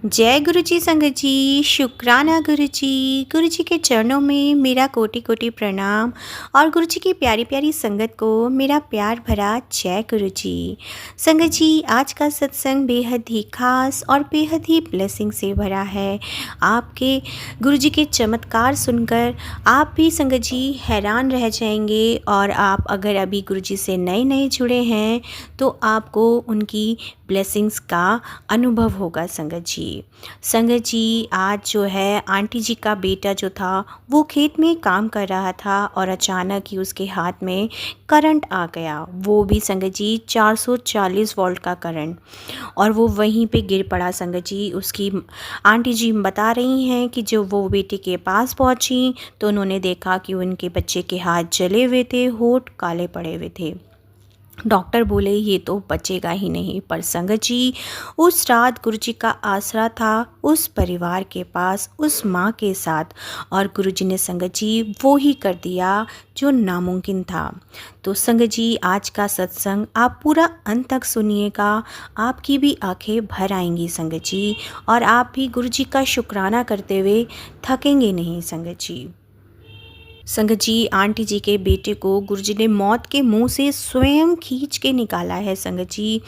जय गुरु जी संगत जी, शुक्राना गुरु जी के चरणों में मेरा कोटि कोटि प्रणाम। और गुरु जी की प्यारी प्यारी संगत को मेरा प्यार भरा जय गुरु जी। संगत जी, आज का सत्संग बेहद ही खास और बेहद ही ब्लेसिंग से भरा है। आपके गुरु जी के चमत्कार सुनकर आप भी संगत जी हैरान रह जाएंगे। और आप अगर अभी गुरु जी से नए नए जुड़े हैं तो आपको उनकी ब्लेसिंग्स का अनुभव होगा संगत जी। संगत जी, आज जो है आंटी जी का बेटा जो था वो खेत में काम कर रहा था और अचानक ही उसके हाथ में करंट आ गया। वो भी संगत जी 440 वोल्ट का करंट, और वो वहीं पे गिर पड़ा संगत जी। उसकी आंटी जी बता रही हैं कि जब वो बेटे के पास पहुंची तो उन्होंने देखा कि उनके बच्चे के हाथ जले हुए थे, होंठ काले पड़े हुए थे। डॉक्टर बोले ये तो बचेगा ही नहीं। पर संगत जी, उस रात गुरुजी का आसरा था उस परिवार के पास, उस माँ के साथ, और गुरुजी ने संगत जी वो ही कर दिया जो नामुमकिन था। तो संगत जी, आज का सत्संग आप पूरा अंत तक सुनिएगा, आपकी भी आंखें भर आएंगी संगत जी, और आप भी गुरुजी का शुक्राना करते हुए थकेंगे नहीं संगत जी। संगत जी, आंटी जी के बेटे को गुरुजी ने मौत के मुंह से स्वयं खींच के निकाला है संगत जी।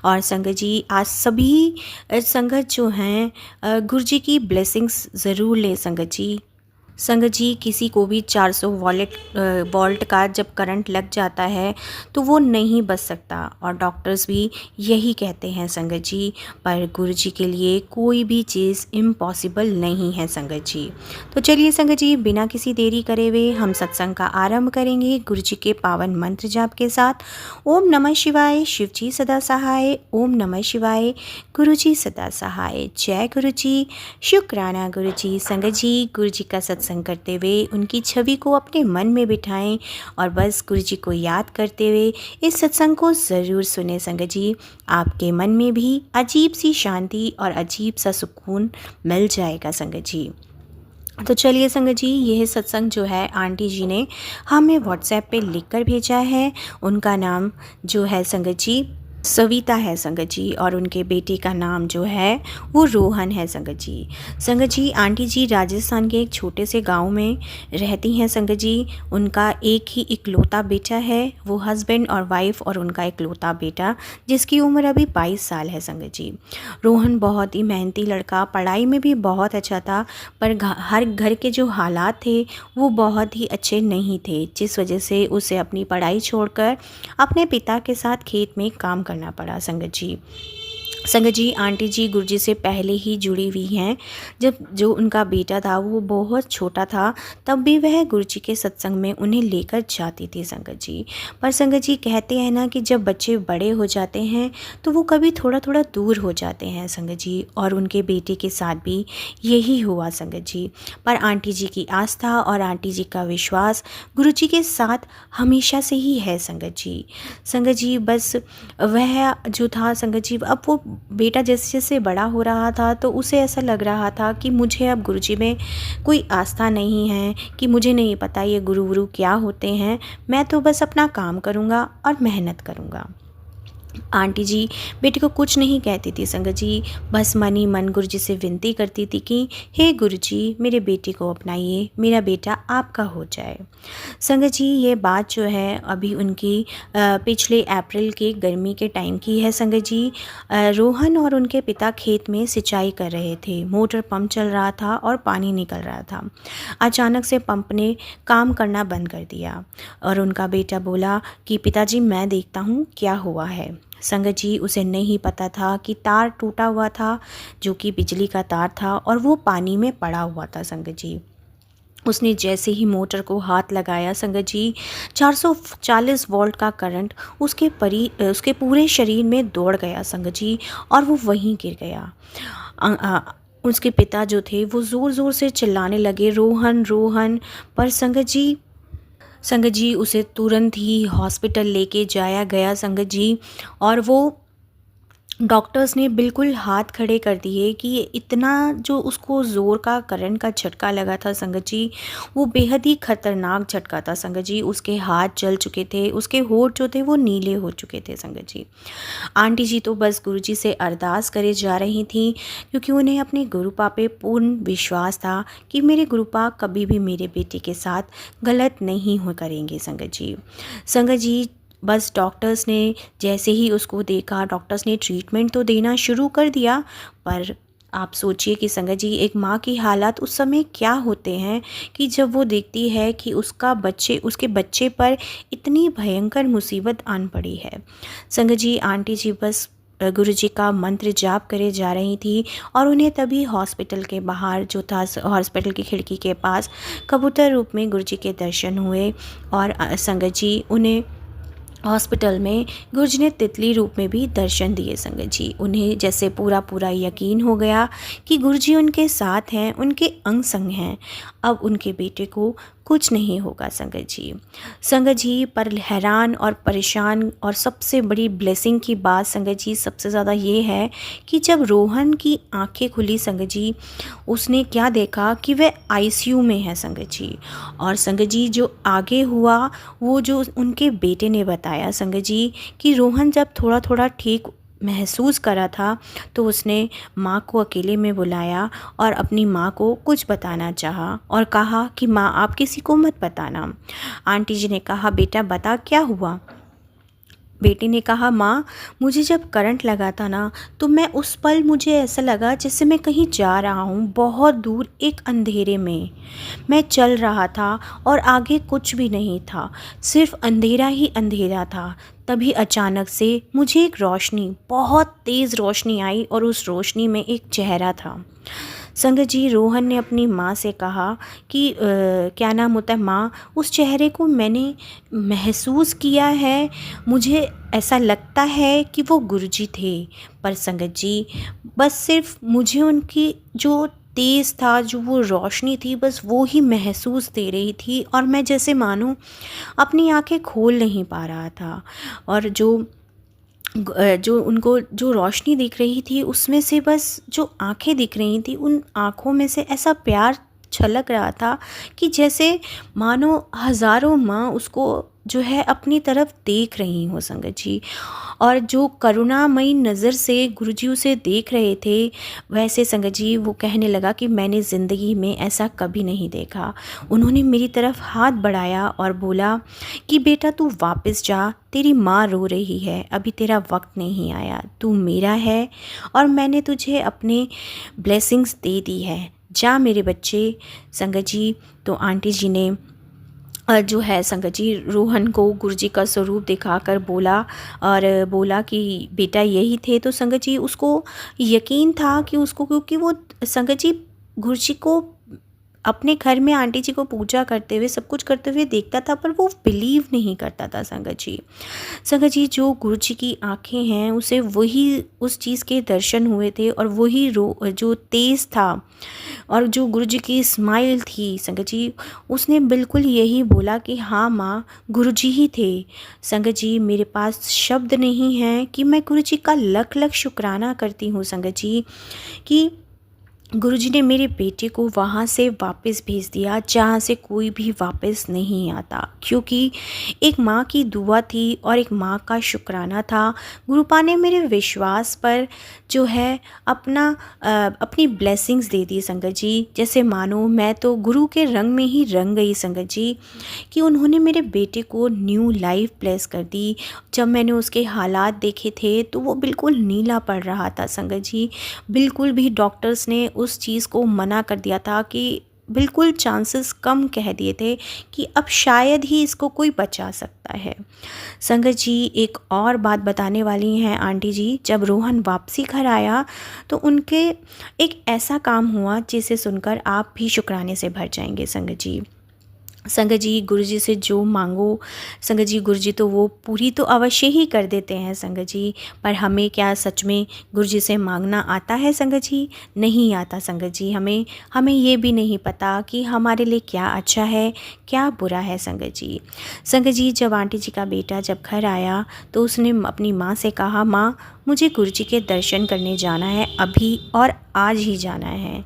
और संगत जी, आज सभी संगत जो हैं गुरुजी की ब्लेसिंग्स ज़रूर लें संगत जी। संगत जी, किसी को भी 400 वोल्ट का जब करंट लग जाता है तो वो नहीं बच सकता, और डॉक्टर्स भी यही कहते हैं संगत जी। पर गुरु जी के लिए कोई भी चीज़ इम्पॉसिबल नहीं है संगत जी। तो चलिए संगत जी, बिना किसी देरी करे हुए हम सत्संग का आरंभ करेंगे गुरु जी के पावन मंत्र जाप के साथ। ओम नमः शिवाय, शिव जी सदा सहाय। ओम नमः शिवाय, गुरु जी सदा सहाय। जय गुरु जी, शुक्राना गुरु जी। संगत जी, गुरु जी का सत्संग करते हुए उनकी छवि को अपने मन में बिठाएं और बस गुरु जी को याद करते हुए इस सत्संग को ज़रूर सुने संगत जी। आपके मन में भी अजीब सी शांति और अजीब सा सुकून मिल जाएगा संगत जी। तो चलिए संगत जी, यह सत्संग जो है आंटी जी ने हमें व्हाट्सएप पे लिख कर भेजा है। उनका नाम जो है संगत जी सविता है संगत जी, और उनके बेटे का नाम जो है वो रोहन है संगत जी। संगत जी, आंटी जी राजस्थान के एक छोटे से गांव में रहती हैं संगत जी। उनका एक ही इकलौता बेटा है, वो हस्बैंड और वाइफ और उनका इकलौता बेटा जिसकी उम्र अभी 22 साल है संगत जी। रोहन बहुत ही मेहनती लड़का, पढ़ाई में भी बहुत अच्छा था, पर हर घर के जो हालात थे वो बहुत ही अच्छे नहीं थे, जिस वजह से उसे अपनी पढ़ाई छोड़कर अपने पिता के साथ खेत में काम करना पड़ा संगत जी। संगत जी, आंटी जी गुरुजी से पहले ही जुड़ी हुई हैं। जब जो उनका बेटा था वो बहुत छोटा था, तब भी वह गुरुजी के सत्संग में उन्हें लेकर जाती थी संगत जी। पर संगत जी, कहते हैं ना कि जब बच्चे बड़े हो जाते हैं तो वो कभी थोड़ा थोड़ा दूर हो जाते हैं संगत जी, और उनके बेटे के साथ भी यही हुआ संगत जी। पर आंटी जी की आस्था और आंटी जी का विश्वास गुरुजी के साथ हमेशा से ही है संगत जी। संगत जी, बस वह जो था संगत जी, अब वो बेटा जैसे जैसे बड़ा हो रहा था तो उसे ऐसा लग रहा था कि मुझे अब गुरुजी में कोई आस्था नहीं है, कि मुझे नहीं पता ये गुरु क्या होते हैं, मैं तो बस अपना काम करूँगा और मेहनत करूँगा। आंटी जी बेटे को कुछ नहीं कहती थी संगत जी, बस मन ही मन गुरुजी से विनती करती थी कि हे गुरुजी, मेरे बेटे को अपनाइए, मेरा बेटा आपका हो जाए। संगत जी, ये बात जो है अभी उनकी पिछले अप्रैल के गर्मी के टाइम की है संगत जी। रोहन और उनके पिता खेत में सिंचाई कर रहे थे, मोटर पंप चल रहा था और पानी निकल रहा था। अचानक से पंप ने काम करना बंद कर दिया और उनका बेटा बोला कि पिताजी मैं देखता हूँ क्या हुआ है। संगत जी, उसे नहीं पता था कि तार टूटा हुआ था, जो कि बिजली का तार था, और वो पानी में पड़ा हुआ था संगत जी। उसने जैसे ही मोटर को हाथ लगाया संगत जी, 440 वोल्ट का करंट उसके पूरे शरीर में दौड़ गया संगत जी, और वो वहीं गिर गया। उसके पिता जो थे वो ज़ोर ज़ोर से चिल्लाने लगे, रोहन रोहन। पर संगत जी उसे तुरंत ही हॉस्पिटल लेके जाया गया संगत जी, और वो डॉक्टर्स ने बिल्कुल हाथ खड़े कर दिए कि ये इतना जो उसको ज़ोर का करंट का झटका लगा था संगत जी, वो बेहद ही ख़तरनाक झटका था संगत जी। उसके हाथ जल चुके थे, उसके होंठ जो थे वो नीले हो चुके थे संगत जी। आंटी जी तो बस गुरुजी से अरदास करे जा रही थीं, क्योंकि उन्हें अपने गुरुपा पे पूर्ण विश्वास था कि मेरे गुरुपा कभी भी मेरे बेटे के साथ गलत नहीं हो करेंगे संगत जी। संगत जी, बस डॉक्टर्स ने जैसे ही उसको देखा, डॉक्टर्स ने ट्रीटमेंट तो देना शुरू कर दिया, पर आप सोचिए कि संगत जी, एक माँ की हालात उस समय क्या होते हैं कि जब वो देखती है कि उसके बच्चे पर इतनी भयंकर मुसीबत आन पड़ी है। संगत जी, आंटी जी बस गुरुजी का मंत्र जाप करे जा रही थी, और उन्हें तभी हॉस्पिटल के बाहर जो था, हॉस्पिटल की खिड़की के पास कबूतर रूप में गुरुजी के दर्शन हुए। और संगत जी, उन्हें हॉस्पिटल में गुरुजी ने तितली रूप में भी दर्शन दिए संगत जी। उन्हें जैसे पूरा पूरा यकीन हो गया कि गुरुजी उनके साथ हैं, उनके अंग संग हैं। अब उनके बेटे को कुछ नहीं होगा संगत जी। संगत जी, पर हैरान और परेशान और सबसे बड़ी ब्लेसिंग की बात संगत जी सबसे ज़्यादा ये है कि जब रोहन की आंखें खुली संगत जी, उसने क्या देखा कि वह आईसीयू में है संगत जी। और संगत जी, जो आगे हुआ, वो जो उनके बेटे ने बताया संगत जी, कि रोहन जब थोड़ा थोड़ा ठीक महसूस करा था, तो उसने माँ को अकेले में बुलाया और अपनी माँ को कुछ बताना चाहा, और कहा कि माँ, आप किसी को मत बताना। आंटी जी ने कहा, बेटा बता क्या हुआ। बेटे ने कहा, माँ, मुझे जब करंट लगा था ना, तो मैं उस पल मुझे ऐसा लगा जैसे मैं कहीं जा रहा हूँ, बहुत दूर एक अंधेरे में मैं चल रहा था, और आगे कुछ भी नहीं था, सिर्फ अंधेरा ही अंधेरा था। तभी अचानक से मुझे एक रोशनी, बहुत तेज़ रोशनी आई, और उस रोशनी में एक चेहरा था। संगत जी, रोहन ने अपनी माँ से कहा कि क्या नाम होता है माँ, उस चेहरे को मैंने महसूस किया है, मुझे ऐसा लगता है कि वो गुरुजी थे। पर संगत जी, बस सिर्फ मुझे उनकी जो तेज़ था, जो वो रोशनी थी, बस वो ही महसूस दे रही थी, और मैं जैसे मानो अपनी आंखें खोल नहीं पा रहा था। और जो उनको जो रोशनी दिख रही थी, उसमें से बस जो आँखें दिख रही थी, उन आँखों में से ऐसा प्यार छलक रहा था कि जैसे मानो हज़ारों माँ उसको जो है अपनी तरफ देख रही हो संगत जी। और जो करुणामयी नज़र से गुरुजी उसे देख रहे थे, वैसे संगत जी वो कहने लगा कि मैंने ज़िंदगी में ऐसा कभी नहीं देखा। उन्होंने मेरी तरफ हाथ बढ़ाया और बोला कि बेटा, तू वापस जा, तेरी माँ रो रही है, अभी तेरा वक्त नहीं आया, तू मेरा है, और मैंने तुझे अपने ब्लेसिंग्स दे दी है, जा मेरे बच्चे। संगत जी, तो आंटी जी ने जो है संगत जी, रोहन को गुरुजी का स्वरूप दिखाकर बोला, और बोला कि बेटा यही थे। तो संगत जी, उसको यकीन था कि उसको, क्योंकि वो संगत जी गुरुजी को अपने घर में आंटी जी को पूजा करते हुए, सब कुछ करते हुए देखता था, पर वो बिलीव नहीं करता था संगत जी। संगत जी, जो गुरुजी की आंखें हैं, उसे वही उस चीज़ के दर्शन हुए थे, और वही जो तेज़ था, और जो गुरुजी की स्माइल थी संगत जी, उसने बिल्कुल यही बोला कि हाँ माँ, गुरुजी ही थे। संगत जी, मेरे पास शब्द नहीं हैं कि मैं गुरुजी का लख लख शुक्राना करती हूँ संगत जी, कि गुरुजी ने मेरे बेटे को वहाँ से वापस भेज दिया जहाँ से कोई भी वापस नहीं आता, क्योंकि एक माँ की दुआ थी और एक माँ का शुक्राना था। गुरुपा ने मेरे विश्वास पर जो है अपनी ब्लेसिंग्स दे दी संगत जी। जैसे मानो मैं तो गुरु के रंग में ही रंग गई संगत जी, कि उन्होंने मेरे बेटे को न्यू लाइफ ब्लेस कर दी। जब मैंने उसके हालात देखे थे, तो वो बिल्कुल नीला पड़ रहा था संगत जी। बिल्कुल भी डॉक्टर्स ने उस चीज़ को मना कर दिया था, कि बिल्कुल चांसेस कम कह दिए थे कि अब शायद ही इसको कोई बचा सकता है। संगत जी, एक और बात बताने वाली हैं आंटी जी। जब रोहन वापसी घर आया, तो उनके एक ऐसा काम हुआ जिसे सुनकर आप भी शुक्राने से भर जाएंगे संगत जी। संगत जी गुरुजी से जो मांगो, संगत जी गुरुजी तो वो पूरी तो अवश्य ही कर देते हैं संगत जी। पर हमें क्या सच में गुरुजी से मांगना आता है संगत जी? नहीं आता संगत जी। हमें हमें ये भी नहीं पता कि हमारे लिए क्या अच्छा है, क्या बुरा है संगत जी। संगत जी जब आंटी जी का बेटा जब घर आया तो उसने अपनी माँ से कहा, माँ मुझे गुरुजी के दर्शन करने जाना है अभी, और आज ही जाना है।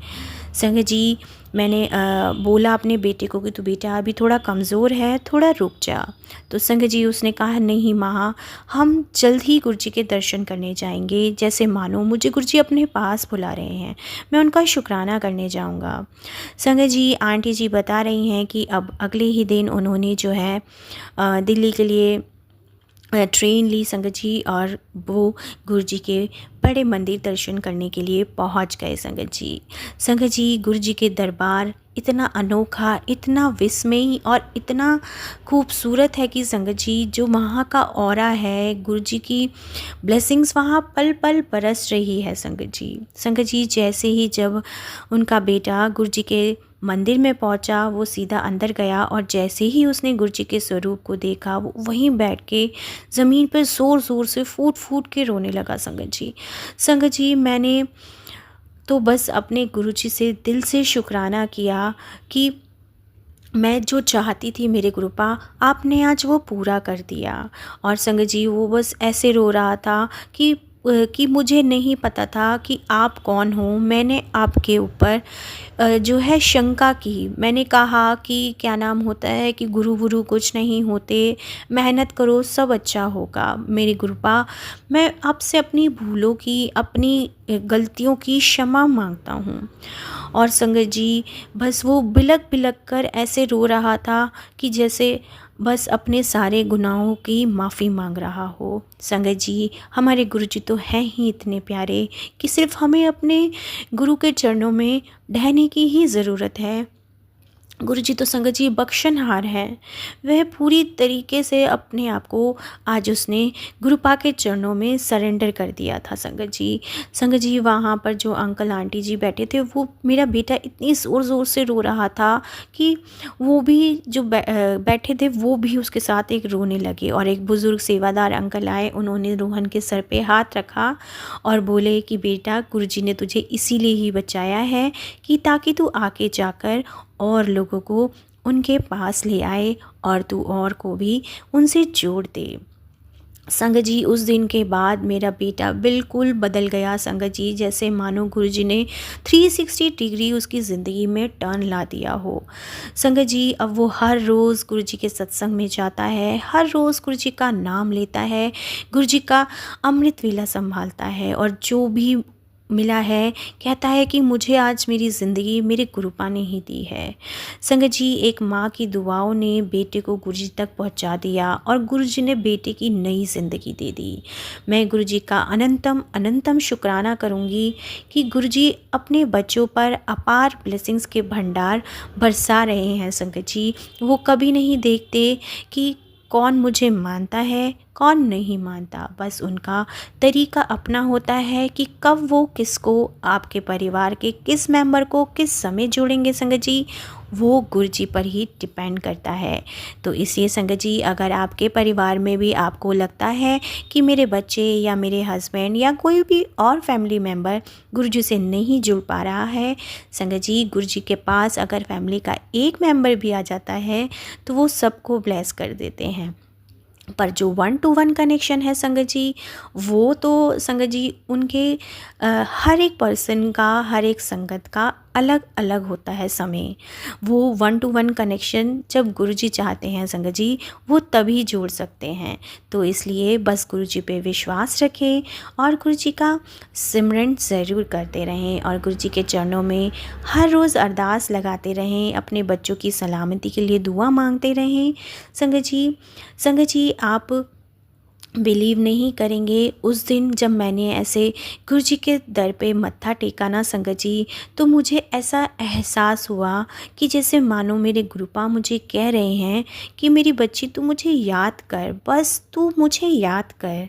संगत जी मैंने बोला अपने बेटे को कि तू बेटा अभी थोड़ा कमज़ोर है, थोड़ा रुक जा। तो संगत जी उसने कहा, नहीं माँ, हम जल्द ही गुरुजी के दर्शन करने जाएंगे, जैसे मानो मुझे गुरुजी अपने पास बुला रहे हैं, मैं उनका शुक्राना करने जाऊंगा। संगत जी आंटी जी बता रही हैं कि अब अगले ही दिन उन्होंने जो है दिल्ली के लिए ट्रेन ली संगत जी, और वो गुरुजी के बड़े मंदिर दर्शन करने के लिए पहुंच गए संगत जी। संगत जी गुरुजी के दरबार इतना अनोखा, इतना विस्मयी और इतना खूबसूरत है कि संगत जी जो वहाँ का ऑरा है, गुरुजी की ब्लेसिंग्स वहाँ पल पल बरस रही है संगत जी। संगत जी जैसे ही जब उनका बेटा गुरुजी के मंदिर में पहुंचा, वो सीधा अंदर गया, और जैसे ही उसने गुरुजी के स्वरूप को देखा, वो वहीं बैठ के ज़मीन पर ज़ोर ज़ोर से फूट फूट के रोने लगा संगत जी। संगत जी मैंने तो बस अपने गुरुजी से दिल से शुक्राना किया कि मैं जो चाहती थी मेरे गुरुपा, आपने आज वो पूरा कर दिया। और संगत जी वो बस ऐसे रो रहा था कि मुझे नहीं पता था कि आप कौन हो। मैंने आपके ऊपर जो है शंका की। मैंने कहा कि क्या नाम होता है कि गुरु गुरु कुछ नहीं होते, मेहनत करो सब अच्छा होगा। मेरे गुरुपा मैं आपसे अपनी भूलों की, अपनी गलतियों की क्षमा मांगता हूँ। और संगत जी बस वो बिलक बिलक कर ऐसे रो रहा था कि जैसे बस अपने सारे गुनाहों की माफ़ी मांग रहा हो। संगत जी हमारे गुरु जी तो हैं ही इतने प्यारे कि सिर्फ हमें अपने गुरु के चरणों में ढहने की ही ज़रूरत है। गुरुजी तो संगत जी बख्शनहार हैं। वह पूरी तरीके से अपने आप को आज उसने गुरुपा के चरणों में सरेंडर कर दिया था संगत जी। संगत जी वहाँ पर जो अंकल आंटी जी बैठे थे, वो मेरा बेटा इतनी ज़ोर ज़ोर से रो रहा था कि वो भी जो बैठे थे वो भी उसके साथ एक रोने लगे। और एक बुज़ुर्ग सेवादार अंकल आए, उन्होंने रोहन के सर पे हाथ रखा और बोले कि बेटा गुरुजी ने तुझे इसीलिए ही बचाया है कि ताकि तू आगे जाकर और लोगों को उनके पास ले आए और तू और को भी उनसे जोड़ दे। संगत जी उस दिन के बाद मेरा बेटा बिल्कुल बदल गया संगत जी, जैसे मानो गुरुजी ने 360 डिग्री उसकी ज़िंदगी में टर्न ला दिया हो। संगत जी अब वो हर रोज़ गुरुजी के सत्संग में जाता है, हर रोज़ गुरुजी का नाम लेता है, गुरुजी का अमृत वेला संभालता है, और जो भी मिला है कहता है कि मुझे आज मेरी ज़िंदगी मेरे गुरुपा ने ही दी है। संगत जी एक माँ की दुआओं ने बेटे को गुरुजी तक पहुँचा दिया, और गुरुजी ने बेटे की नई ज़िंदगी दे दी। मैं गुरुजी का अनंतम अनंतम शुक्राना करूँगी कि गुरुजी अपने बच्चों पर अपार ब्लेसिंग्स के भंडार बरसा रहे हैं संगत जी। वो कभी नहीं देखते कि कौन मुझे मानता है, कौन नहीं मानता। बस उनका तरीका अपना होता है कि कब वो किसको, आपके परिवार के किस मेंबर को किस समय जोड़ेंगे संगत जी, वो गुरुजी पर ही डिपेंड करता है। तो इसलिए संगत जी अगर आपके परिवार में भी आपको लगता है कि मेरे बच्चे या मेरे हस्बैंड या कोई भी और फैमिली मेम्बर गुरुजी से नहीं जुड़ पा रहा है, संगत जी गुरुजी के पास अगर फैमिली का एक मेंबर भी आ जाता है तो वो सबको ब्लेस कर देते हैं। पर जो 1 to 1 कनेक्शन है संगत जी, वो तो संगत जी उनके हर एक पर्सन का, हर एक संगत का अलग अलग होता है समय। वो 1 to 1 कनेक्शन जब गुरुजी चाहते हैं संगत जी, वो तभी जोड़ सकते हैं। तो इसलिए बस गुरुजी पे विश्वास रखें और गुरुजी का सिमरन ज़रूर करते रहें, और गुरुजी के चरणों में हर रोज़ अरदास लगाते रहें, अपने बच्चों की सलामती के लिए दुआ मांगते रहें। संगत जी आप बिलीव नहीं करेंगे, उस दिन जब मैंने ऐसे गुरुजी के दर पे मत्था टेका ना संगत जी, तो मुझे ऐसा एहसास हुआ कि जैसे मानो मेरे गुरुपा मुझे कह रहे हैं कि मेरी बच्ची तू मुझे याद कर, बस तू मुझे याद कर।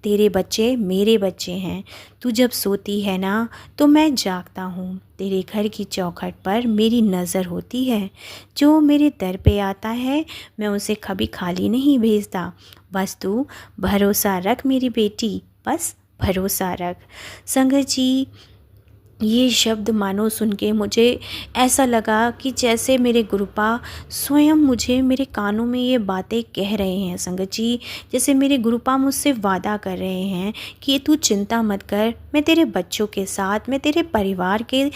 तेरे बच्चे मेरे बच्चे हैं। तू जब सोती है ना तो मैं जागता हूँ। तेरे घर की चौखट पर मेरी नज़र होती है। जो मेरे दर पे आता है मैं उसे कभी खाली नहीं भेजता। बस तू भरोसा रख मेरी बेटी, बस भरोसा रख। संगत जी, ये शब्द मानो सुन के मुझे ऐसा लगा कि जैसे मेरे गुरुपा स्वयं मुझे मेरे कानों में ये बातें कह रहे हैं। संगत जी, जैसे मेरे गुरुपा मुझसे वादा कर रहे हैं कि तू चिंता मत कर, मैं तेरे बच्चों के साथ, मैं तेरे परिवार के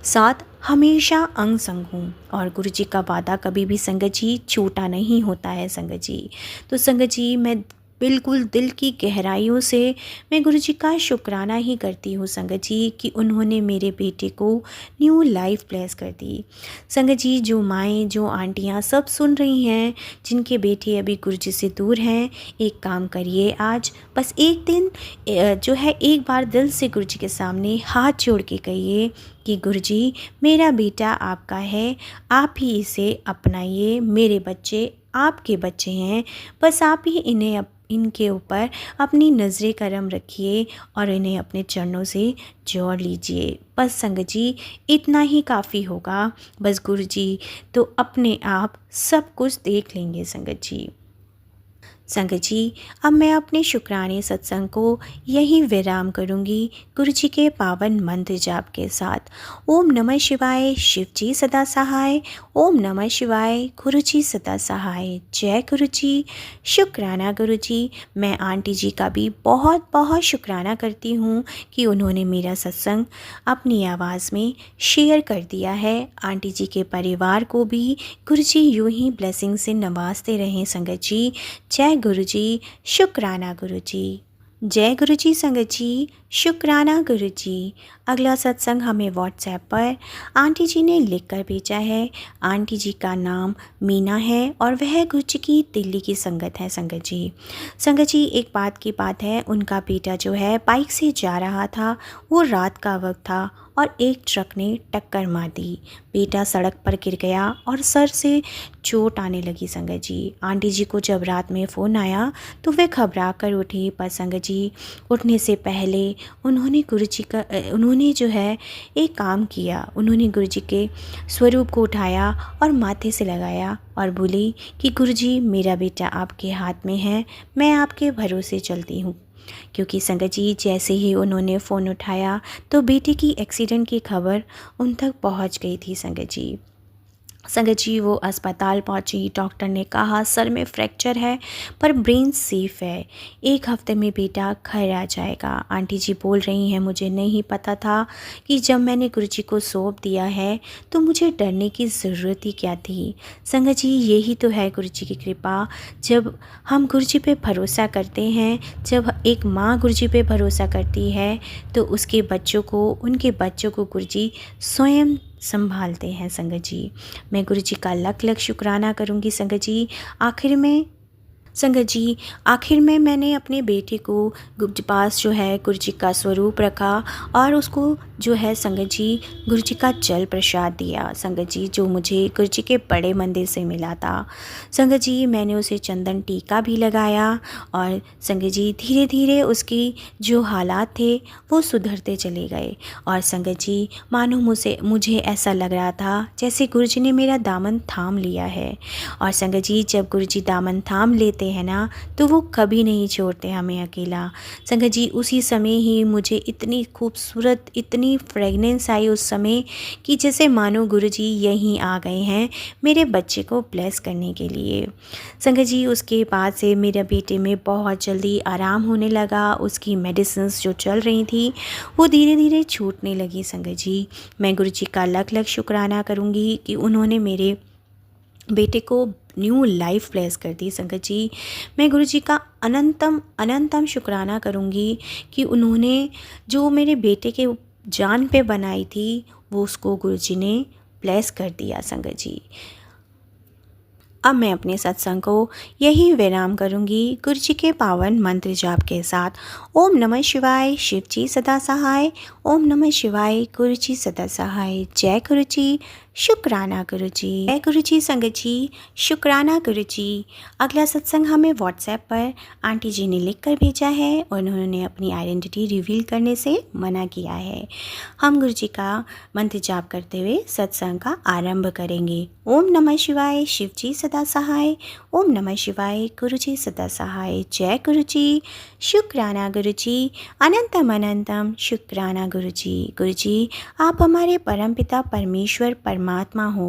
साथ हमेशा अंग संग हूँ। और गुरु जी का वादा कभी भी संगत जी छूटा नहीं होता है संगत जी। तो संगत जी, मैं बिल्कुल दिल की गहराइयों से मैं गुरु जी का शुक्राना ही करती हूँ संगत जी कि उन्होंने मेरे बेटे को न्यू लाइफ ब्लेस कर दी। संगत जी, जो माएँ, जो आंटियाँ सब सुन रही हैं, जिनके बेटे अभी गुरु जी से दूर हैं, एक काम करिए, आज बस एक दिन जो है एक बार दिल से गुरु जी के सामने हाथ जोड़ के कहिए कि गुरु जी, मेरा बेटा आपका है, आप ही इसे अपनाइए। मेरे बच्चे आपके बच्चे हैं, बस आप ही इनके ऊपर अपनी नज़रें करम रखिए और इन्हें अपने चरणों से जोड़ लीजिए। बस संगत जी, इतना ही काफ़ी होगा। बस गुरु जी तो अपने आप सब कुछ देख लेंगे संगत जी। संगत जी, अब मैं अपने शुक्राने सत्संग को यही विराम करूंगी गुरु जी के पावन मंत्र जाप के साथ। ओम नमः शिवाय, शिव जी सदा सहाय। ओम नमः शिवाय, गुरु जी सदा सहाय। जय गुरु जी। शुक्राना गुरु जी। मैं आंटी जी का भी बहुत बहुत शुक्राना करती हूँ कि उन्होंने मेरा सत्संग अपनी आवाज़ में शेयर कर दिया है। आंटी जी के परिवार को भी गुरु जी यूँ ही ब्लेसिंग से नवाजते रहें संगत जी। जय गुरु जी। शुक्राना गुरु जी। जय गुरु जी संगत जी। शुक्राना गुरु जी। अगला सत्संग हमें व्हाट्सएप पर आंटी जी ने लिख कर भेजा है। आंटी जी का नाम मीना है और वह गुरु जी की दिल्ली की संगत है संगत जी। संगत जी, एक बात की बात है, उनका बेटा जो है बाइक से जा रहा था, वो रात का वक्त था और एक ट्रक ने टक्कर मार दी। बेटा सड़क पर गिर गया और सर से चोट आने लगी संगत जी। आंटी जी को जब रात में फ़ोन आया तो वे घबरा कर उठी, पर संगत जी उठने से पहले उन्होंने जो है एक काम किया। उन्होंने गुरु जी के स्वरूप को उठाया और माथे से लगाया और बोली कि गुरु जी, मेरा बेटा आपके हाथ में है, मैं आपके भरोसे चलती हूँ। क्योंकि संगत जी, जैसे ही उन्होंने फ़ोन उठाया तो बेटे की एक्सीडेंट की खबर उन तक पहुंच गई थी संगत जी। संगत जी, वो अस्पताल पहुंची। डॉक्टर ने कहा सर में फ्रैक्चर है पर ब्रेन सेफ है, एक हफ्ते में बेटा घर आ जाएगा। आंटी जी बोल रही हैं, मुझे नहीं पता था कि जब मैंने गुरु जी को सौंप दिया है तो मुझे डरने की ज़रूरत ही क्या थी। संगत जी, यही तो है गुरु जी की कृपा। जब हम गुरु जी पे भरोसा करते हैं, जब एक माँ गुरु जी पे भरोसा करती है तो उसके बच्चों को, उनके बच्चों को गुरु जी स्वयं संभालते हैं संगत जी। मैं गुरु जी का लख लख शुक्राना करूँगी संगत जी। आखिर में मैंने अपने बेटे को गुरु जी पास जो है गुरु जी का स्वरूप रखा और उसको जो है संगत जी गुरु जी का जल प्रसाद दिया संगत जी, जो मुझे गुरु जी के बड़े मंदिर से मिला था। संगत जी, मैंने उसे चंदन टीका भी लगाया और संगत जी धीरे धीरे उसकी जो हालात थे वो सुधरते चले गए। और संगत जी, मानो मुझे ऐसा लग रहा था जैसे गुरु जी ने मेरा दामन थाम लिया है। और संगत जी, जब गुरु जी दामन थाम लेते हैं ना तो वो कभी नहीं छोड़ते हमें अकेला। संगत जी, उसी समय ही मुझे इतनी खूबसूरत, इतनी फ्रेगनेंस आई उस समय कि जैसे मानो गुरु जी यहीं आ गए हैं मेरे बच्चे को ब्लेस करने के लिए। संगत जी, उसके बाद से मेरे बेटे में बहुत जल्दी आराम होने लगा। उसकी मेडिसिन्स जो चल रही थी वो धीरे धीरे छूटने लगी संगत जी। मैं गुरु जी का लख लख शुक्राना करूँगी कि उन्होंने मेरे बेटे को न्यू लाइफ ब्लेस कर दी संगत जी। मैं गुरु जी का अनंतम शुक्राना करूँगी कि उन्होंने जो मेरे बेटे के जान पे बनाई थी वो उसको गुरु जी ने ब्लेस कर दिया संगत जी। अब मैं अपने सत्संग को यही विराम करूँगी गुरु जी के पावन मंत्र जाप के साथ। ओम नमः शिवाय, शिव जी सदा सहाय। ओम नमः शिवाय, गुरु जी सदा सहाय। जय गुरु जी। शुक्राना गुरु जी। जय गुरु जी संगत जी, शुक्राना गुरु जी। अगला सत्संग हमें व्हाट्सएप पर आंटी जी ने लिख कर भेजा है और उन्होंने अपनी आइडेंटिटी रिवील करने से मना किया है। हम गुरु जी का मंत्र जाप करते हुए सत्संग का आरंभ करेंगे। ओम नमः शिवाय, शिव जी सदा सहाय। ओम नमः शिवाय, गुरु जी सदा सहाय। जय गुरु जी, शुक्राना गुरु जी। अनंतम अनंतम शुक्राना गुरु जी। गुरु जी आप हमारे परमपिता परमेश्वर परमात्मा हो।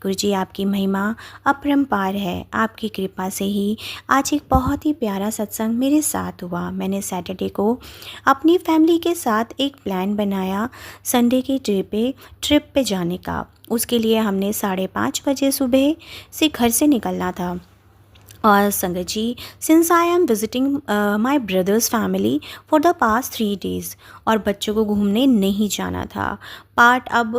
गुरु जी आपकी महिमा अपरंपार है। आपकी कृपा से ही आज एक बहुत ही प्यारा सत्संग मेरे साथ हुआ। मैंने सैटरडे को अपनी फैमिली के साथ एक प्लान बनाया संडे की ट्रिप पे जाने का। उसके लिए हमने 5:30 बजे सुबह से घर से निकलना था। और Sangat ji, since I am visiting my brother's family for the past 3 days और बच्चों को घूमने नहीं जाना था। पार्ट अब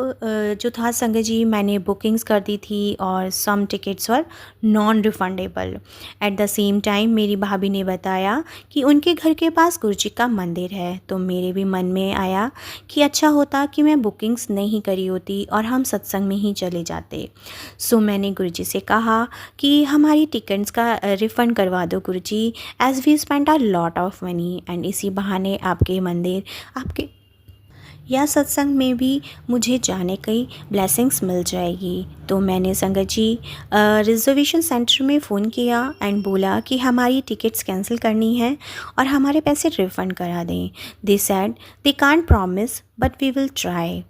जो था संगत जी, मैंने बुकिंग्स कर दी थी और some tickets were non refundable. At the same time मेरी भाभी ने बताया कि उनके घर के पास गुरु जी का मंदिर है, तो मेरे भी मन में आया कि अच्छा होता कि मैं बुकिंग्स नहीं करी होती और हम सत्संग में ही चले जाते। सो मैंने गुरु जी से कहा कि हमारी टिकट्स का रिफ़ंड करवा दो Guru ji, as we spend a lot of money and इसी बहाने आपके मंदिर आपके या सत्संग में भी मुझे जाने की ब्लेसिंग्स मिल जाएगी। तो मैंने संगत जी रिजर्वेशन सेंटर में फ़ोन किया एंड बोला कि हमारी टिकट्स कैंसिल करनी है और हमारे पैसे रिफ़ंड करा दें। They said they can't promise but we will try.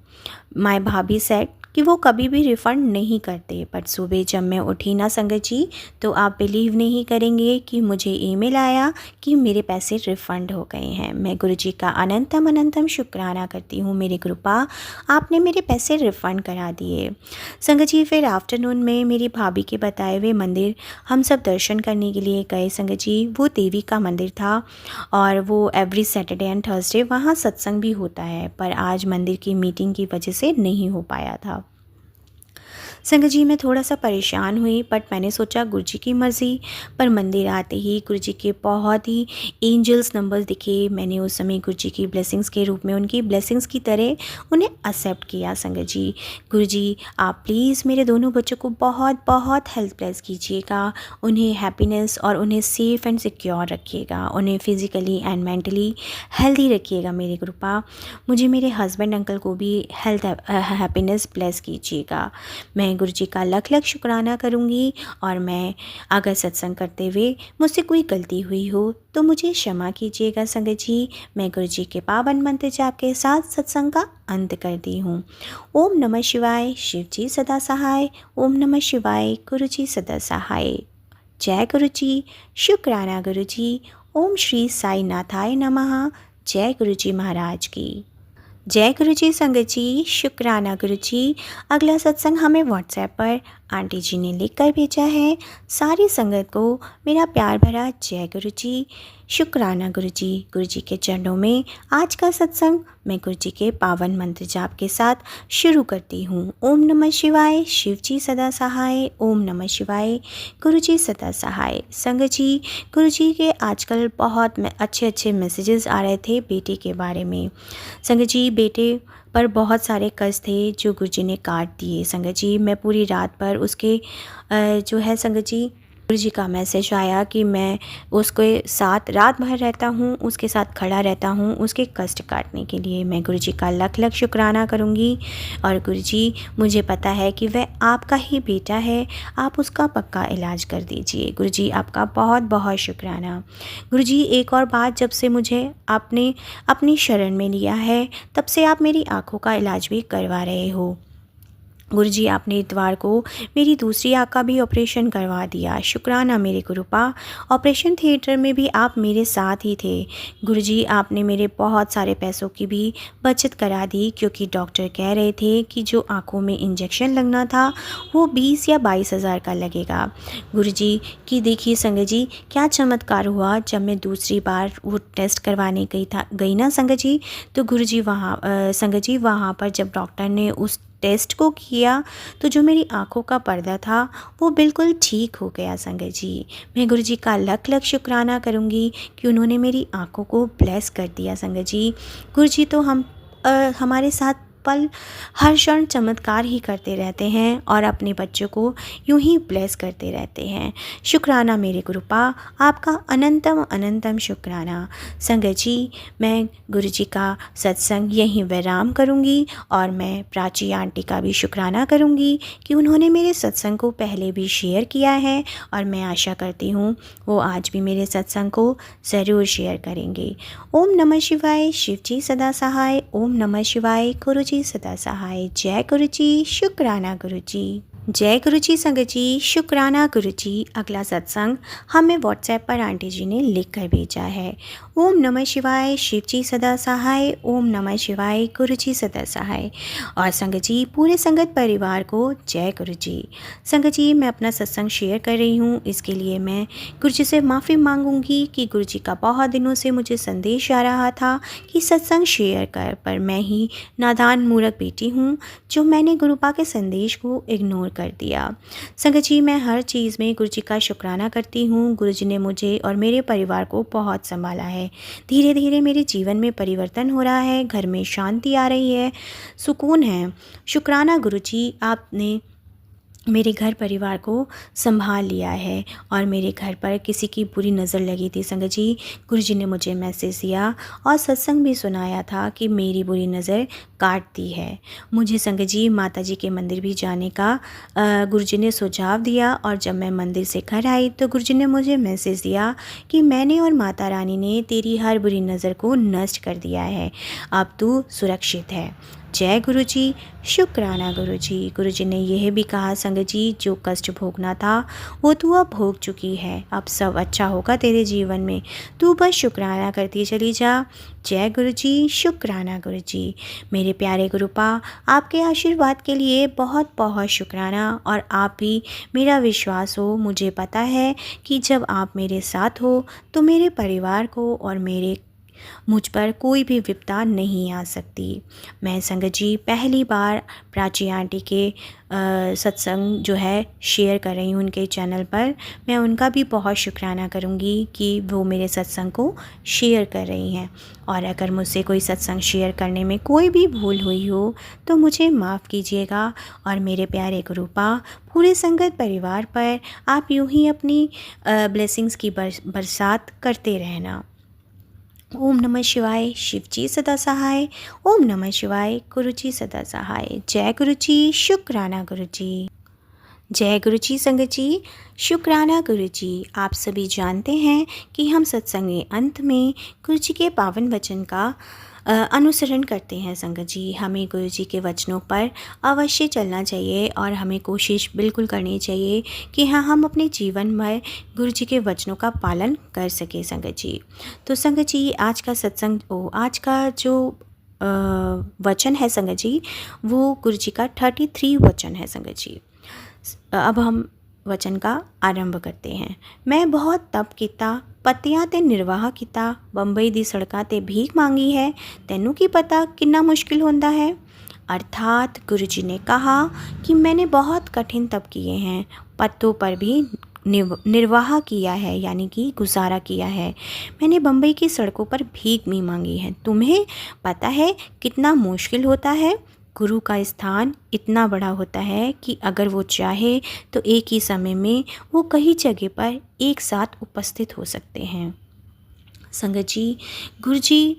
My भाभी सेड कि वो कभी भी रिफ़ंड नहीं करते। बट सुबह जब मैं उठी ना संगत जी, तो आप बिलीव नहीं करेंगे कि मुझे ईमेल आया कि मेरे पैसे रिफ़ंड हो गए हैं। मैं गुरु जी का अनंतम अनंतम शुक्राना करती हूँ। मेरी कृपा, आपने मेरे पैसे रिफ़ंड करा दिए। संगत जी फिर आफ्टरनून में मेरी भाभी के बताए हुए मंदिर हम सब दर्शन करने के लिए गए। संगत जी वो देवी का मंदिर था और वो एवरी सैटरडे एंड थर्सडे वहाँ सत्संग भी होता है, पर आज मंदिर की मीटिंग की वजह से नहीं हो पाया था। संगत जी मैं थोड़ा सा परेशान हुई, बट मैंने सोचा गुरु जी की मर्ज़ी। पर मंदिर आते ही गुरु जी के बहुत ही एंजल्स नंबर्स दिखे। मैंने उस समय गुरु जी की ब्लेसिंग्स के रूप में उनकी ब्लेसिंग्स की तरह उन्हें एक्सेप्ट किया। संगत जी गुरु जी आप प्लीज़ मेरे दोनों बच्चों को बहुत बहुत हेल्थ ब्लेस कीजिएगा, उन्हें हैप्पीनेस और उन्हें सेफ़ एंड सिक्योर रखिएगा, उन्हें फिज़िकली एंड मेंटली हेल्दी रखिएगा। मेरी कृपा, मुझे मेरे हस्बैंड अंकल को भी हेल्थ हैप्पीनेस ब्लेस कीजिएगा। मैं गुरु जी का लख लख शुक्राना करूँगी और मैं अगर सत्संग करते हुए मुझसे कोई गलती हुई हो तो मुझे क्षमा कीजिएगा। संगत जी मैं गुरु जी के पावन मंत्र जाप के साथ सत्संग का अंत करती हूँ। ओम नमः शिवाय, शिव जी सदा सहाय। ओम नमः शिवाय, गुरु जी सदा सहाय। जय गुरु जी, शुक्राना गुरु जी। ओम श्री साई नाथाय नमः। जय गुरु जी महाराज की जय गुरु जी। संगत जी शुक्राना गुरु जी। अगला सत्संग हमें व्हाट्सएप पर आंटी जी ने लिख कर भेजा है। सारी संगत को मेरा प्यार भरा जय गुरु जी, शुक्राना गुरु जी। गुरु जी के चरणों में आज का सत्संग मैं गुरु जी के पावन मंत्र जाप के साथ शुरू करती हूँ। ओम नमः शिवाय, शिव जी सदा सहाय। ओम नमः शिवाय, गुरु जी सदा सहाय। संगत जी गुरु जी के आजकल बहुत अच्छे अच्छे मैसेजेस आ रहे थे बेटे के बारे में। संगत जी बेटे पर बहुत सारे कर्ज थे जो गुरु जी ने काट दिए। संगत जी मैं पूरी रात पर उसके जो है संगत जी गुरु जी का मैसेज आया कि मैं उसके साथ रात भर रहता हूँ, उसके साथ खड़ा रहता हूँ उसके कष्ट काटने के लिए। मैं गुरु जी का लख लख शुक्राना करूँगी। और गुरु जी मुझे पता है कि वह आपका ही बेटा है, आप उसका पक्का इलाज कर दीजिए। गुरु जी आपका बहुत बहुत शुक्राना। गुरु जी एक और बात, जब से मुझे आपने अपनी शरण में लिया है तब से आप मेरी आँखों का इलाज भी करवा रहे हो। गुरु जी आपने इतवार को मेरी दूसरी आँख का भी ऑपरेशन करवा दिया। शुक्राना मेरे गुरुपा। ऑपरेशन थिएटर में भी आप मेरे साथ ही थे। गुरु जी आपने मेरे बहुत सारे पैसों की भी बचत करा दी, क्योंकि डॉक्टर कह रहे थे कि जो आँखों में इंजेक्शन लगना था वो 20 या 22 हज़ार का लगेगा। गुरु जी की देखिए संगत जी क्या चमत्कार हुआ। जब मैं दूसरी बार वो टेस्ट करवाने गई ना संगत जी, तो गुरु जी संगत जी वहाँ पर जब डॉक्टर ने उस टेस्ट को किया तो जो मेरी आँखों का पर्दा था वो बिल्कुल ठीक हो गया। संगत जी मैं गुरु जी का लख लख शुक्राना करूँगी कि उन्होंने मेरी आँखों को ब्लेस कर दिया। संगत जी गुरु जी तो हमारे साथ पल हर क्षण चमत्कार ही करते रहते हैं और अपने बच्चों को यूं ही ब्लेस करते रहते हैं। शुक्राना मेरे गुरुपा, आपका अनंतम अनंतम शुक्राना। संगत जी, मैं गुरु जी का सत्संग यहीं विराम करूँगी और मैं प्राची आंटी का भी शुक्राना करूँगी कि उन्होंने मेरे सत्संग को पहले भी शेयर किया है और मैं आशा करती हूँ वो आज भी मेरे सत्संग को ज़रूर शेयर करेंगे। ओम नमः शिवाय, शिव जी सदा सहाय। ओम नमः शिवाय, गुरु जी सदा सहाय। जय गुरु जी, शुक्राना गुरु जी। जय गुरु जी। संगत जी, शुक्राना गुरु जी। अगला सत्संग हमें व्हाट्सएप पर आंटी जी ने लिख कर भेजा है। ओम नमः शिवाय, शिव जी सदा सहाय। ओम नमः शिवाय, गुरु जी सदा सहाय। और संगत जी, पूरे संगत परिवार को जय गुरु जी। संगत जी, मैं अपना सत्संग शेयर कर रही हूँ, इसके लिए मैं गुरु जी से माफ़ी मांगूंगी कि गुरु जी का बहुत दिनों से मुझे संदेश आ रहा था कि सत्संग शेयर कर, पर मैं ही नादान मूर्ख बेटी हूँ जो मैंने गुरुपा के संदेश को इग्नोर कर दिया। संगत जी, मैं हर चीज़ में गुरु जी का शुक्राना करती हूँ। गुरु जी ने मुझे और मेरे परिवार को बहुत संभाला है। धीरे धीरे मेरे जीवन में परिवर्तन हो रहा है, घर में शांति आ रही है, सुकून है। शुक्राना गुरु जी, आपने मेरे घर परिवार को संभाल लिया है और मेरे घर पर किसी की बुरी नज़र लगी थी। संगत जी, गुरु जी ने मुझे मैसेज दिया और सत्संग भी सुनाया था कि मेरी बुरी नज़र काट दी है। मुझे संगत जी माता जी के मंदिर भी जाने का गुरु जी ने सुझाव दिया और जब मैं मंदिर से घर आई तो गुरु जी ने मुझे मैसेज दिया कि मैंने और माता रानी ने तेरी हर बुरी नज़र को नष्ट कर दिया है, अब तू सुरक्षित है। जय गुरु जी, शुक्राना गुरु जी। गुरु जी ने यह भी कहा संगत जी, जो कष्ट भोगना था वो तू अब भोग चुकी है, अब सब अच्छा होगा तेरे जीवन में, तू बस शुक्राना करती चली जा। जय गुरु जी, शुक्राना गुरु जी। मेरे प्यारे गुरुपा, आपके आशीर्वाद के लिए बहुत बहुत शुक्राना और आप भी मेरा विश्वास हो। मुझे पता है कि जब आप मेरे साथ हो तो मेरे परिवार को और मुझ पर कोई भी विपदा नहीं आ सकती। मैं संगत जी पहली बार प्राची आंटी के सत्संग जो है शेयर कर रही हूँ उनके चैनल पर। मैं उनका भी बहुत शुक्राना करूँगी कि वो मेरे सत्संग को शेयर कर रही हैं। और अगर मुझसे कोई सत्संग शेयर करने में कोई भी भूल हुई हो तो मुझे माफ़ कीजिएगा। और मेरे प्यारे गुरुपा, पूरे संगत परिवार पर आप यूँ ही अपनी ब्लेसिंग्स की बरसात करते रहना। ओम नमः शिवाय, शिव जी सदा सहाय। ओम नमः शिवाय, गुरु जी सदा सहाय। जय गुरु जी, शुक्राना गुरु जी। जय गुरु जी। संगत जी, शुक्राना गुरु जी। आप सभी जानते हैं कि हम सत्संग के अंत में गुरु जी के पावन वचन का अनुसरण करते हैं। संगत जी, हमें गुरु जी के वचनों पर अवश्य चलना चाहिए और हमें कोशिश बिल्कुल करनी चाहिए कि हाँ, हम अपने जीवन में गुरु जी के वचनों का पालन कर सकें। संगत जी, तो संगत जी, आज का सत्संग आज का जो वचन है संगत जी, वो गुरु जी का 33 वचन है। संगत जी, अब हम वचन का आरंभ करते हैं। मैं बहुत तप किता, पत्तियां ते निर्वाह किता, बंबई दी सड़कां ते भीख मांगी है, तैनू की पता कितना मुश्किल होता है। अर्थात गुरु जी ने कहा कि मैंने बहुत कठिन तप किए हैं, पत्तों पर भी निर्वाह किया है, यानी कि गुजारा किया है। मैंने बंबई की सड़कों पर भीख भी मांगी है। तुम्हें पता है कितना मुश्किल होता है। गुरु का स्थान इतना बड़ा होता है कि अगर वो चाहे तो एक ही समय में वो कई जगह पर एक साथ उपस्थित हो सकते हैं। संगत जी, गुरु जी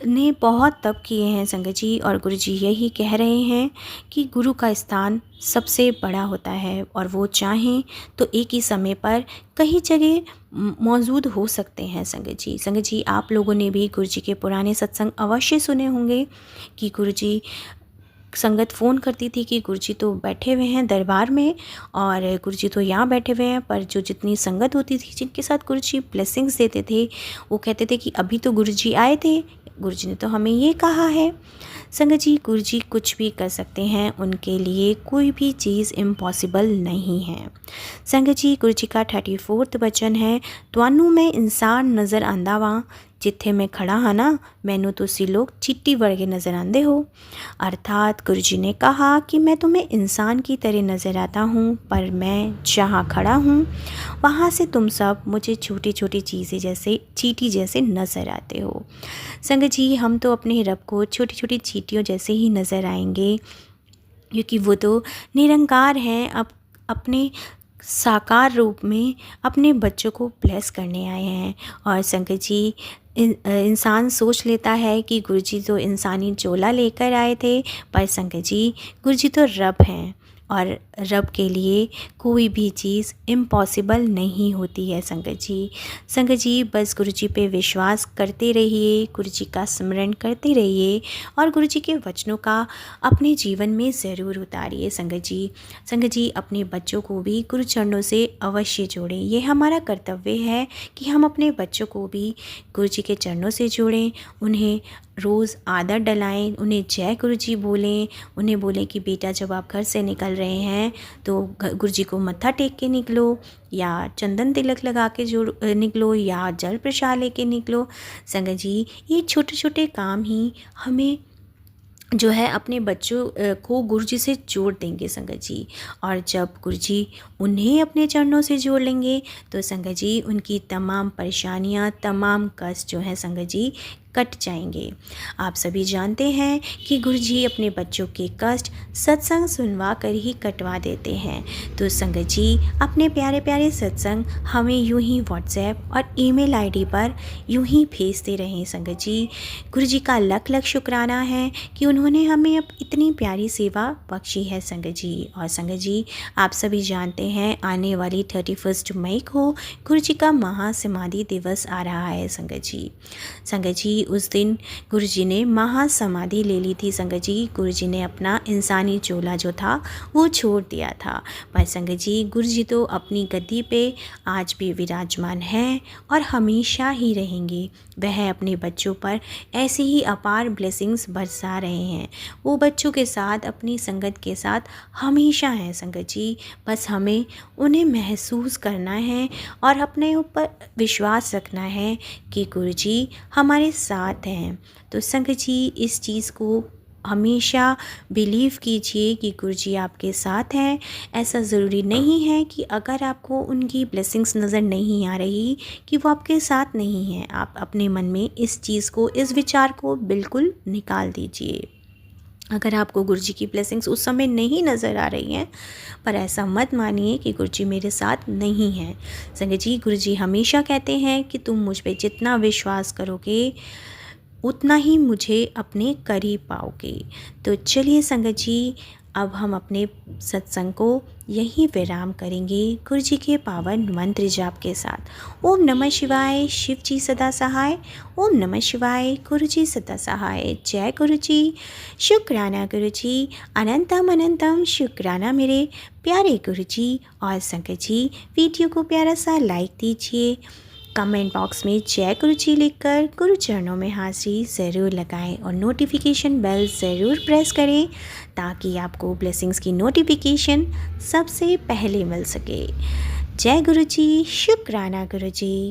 ने बहुत तप किए हैं संगत जी, और गुरु जी यही कह रहे हैं कि गुरु का स्थान सबसे बड़ा होता है और वो चाहें तो एक ही समय पर कई जगह मौजूद हो सकते हैं। संगत जी, आप लोगों ने भी गुरु जी के पुराने सत्संग अवश्य सुने होंगे कि गुरु जी संगत फ़ोन करती थी कि गुरु जी तो बैठे हुए हैं दरबार में और गुरु जी तो यहाँ बैठे हुए हैं, पर जो जितनी संगत होती थी जिनके साथ गुरु जी ब्लेसिंग्स देते थे वो कहते थे कि अभी तो गुरु जी आए थे, गुरु जी ने तो हमें ये कहा है। संगत जी, गुरु जी कुछ भी कर सकते हैं, उनके लिए कोई भी चीज़ इम्पॉसिबल नहीं है। संगत जी, गुरु जी का 34वां वचन है, तुहानू मैं इंसान नज़र आंदा वां, जिथे मैं खड़ा हाँ ना, मैनू तुसी लोग चीटी वर्गे नज़र आंदे हो। अर्थात गुरुजी ने कहा कि मैं तुम्हें इंसान की तरह नज़र आता हूँ, पर मैं जहाँ खड़ा हूँ वहाँ से तुम सब मुझे छोटी छोटी चीज़ें जैसे चींटी जैसे नज़र आते हो। संगत जी, हम तो अपने रब को छोटी छोटी चींटियों जैसे ही नज़र आएंगे, क्योंकि वो तो निरंकार हैं। अब अपने साकार रूप में अपने बच्चों को ब्लेस करने आए हैं। और संगत जी, इंसान सोच लेता है कि गुरुजी तो इंसानी चोला लेकर आए थे, पर संगत जी, गुरुजी तो रब हैं और रब के लिए कोई भी चीज़ इम्पॉसिबल नहीं होती है। संगत जी बस गुरुजी पे विश्वास करते रहिए, गुरुजी का स्मरण करते रहिए और गुरुजी के वचनों का अपने जीवन में ज़रूर उतारिए। संगत जी अपने बच्चों को भी गुरु चरणों से अवश्य जोड़ें। ये हमारा कर्तव्य है कि हम अपने बच्चों को भी गुरुजी के चरणों से जोड़ें, उन्हें रोज़ आदत डलाएं, उन्हें जय गुरुजी बोलें, उन्हें बोलें कि बेटा जब आप घर से निकल रहे हैं तो गुरुजी को मत्था टेक के निकलो, या चंदन तिलक लगा के जो निकलो, या जल प्रसाद लेके निकलो। संगत जी, ये छोटे छोटे काम ही हमें जो है अपने बच्चों को गुरुजी से जोड़ देंगे संगत जी। और जब गुरुजी उन्हें अपने चरणों से जोड़ लेंगे तो संगत जी उनकी तमाम परेशानियां, तमाम कष्ट जो है संगत जी कट जाएंगे। आप सभी जानते हैं कि गुरुजी अपने बच्चों के कष्ट सत्संग सुनवा कर ही कटवा देते हैं। तो संगत जी अपने प्यारे प्यारे सत्संग हमें यूं ही व्हाट्सएप और ईमेल आईडी पर यूं ही भेजते रहें। संगत जी गुरुजी का लख लख शुक्राना है कि उन्होंने हमें अब इतनी प्यारी सेवा बख्शी है। संगत जी आप सभी जानते हैं आने वाली 31 मई को गुरुजी का महासमाधि दिवस आ रहा है। संगत जी उस दिन गुरुजी ने महासमाधि ले ली थी। संगत जी गुरुजी ने अपना इंसानी चोला जो था वो छोड़ दिया था, पर संगत जी गुरुजी तो अपनी गद्दी पे आज भी विराजमान हैं और हमेशा ही रहेंगे। वह अपने बच्चों पर ऐसी ही अपार ब्लेसिंग्स बरसा रहे हैं। वो बच्चों के साथ, अपनी संगत के साथ हमेशा हैं। संगत जी बस हमें उन्हें महसूस करना है और अपने ऊपर विश्वास रखना है कि गुरुजी हमारे साथ हैं। तो संगत जी इस चीज़ को हमेशा बिलीव कीजिए कि गुरुजी आपके साथ हैं। ऐसा ज़रूरी नहीं है कि अगर आपको उनकी ब्लेसिंग्स नज़र नहीं आ रही कि वो आपके साथ नहीं हैं। आप अपने मन में इस चीज़ को, इस विचार को बिल्कुल निकाल दीजिए। अगर आपको गुरुजी की ब्लेसिंग्स उस समय नहीं नज़र आ रही हैं, पर ऐसा मत मानिए कि गुरुजी मेरे साथ नहीं हैं। संगत जी गुरुजी हमेशा कहते हैं कि तुम मुझ पे जितना विश्वास करोगे उतना ही मुझे अपने करीब पाओगे। तो चलिए संगत जी अब हम अपने सत्संग को यहीं विराम करेंगे गुरुजी के पावन मंत्र जाप के साथ। ओम नमः शिवाय, शिव जी सदा सहाय। ओम नमः शिवाय, गुरुजी सदा सहाय। जय गुरुजी, शुक्राना गुरुजी, अनंतम अनंतम शुक्राना मेरे प्यारे गुरुजी। और संगत जी वीडियो को प्यारा सा लाइक दीजिए, कमेंट बॉक्स में जय गुरुजी लिखकर गुरु चरणों में हाजिरी ज़रूर लगाएं और नोटिफिकेशन बेल ज़रूर प्रेस करें ताकि आपको ब्लेसिंग्स की नोटिफिकेशन सबसे पहले मिल सके। जय गुरुजी, शुक्राना गुरुजी।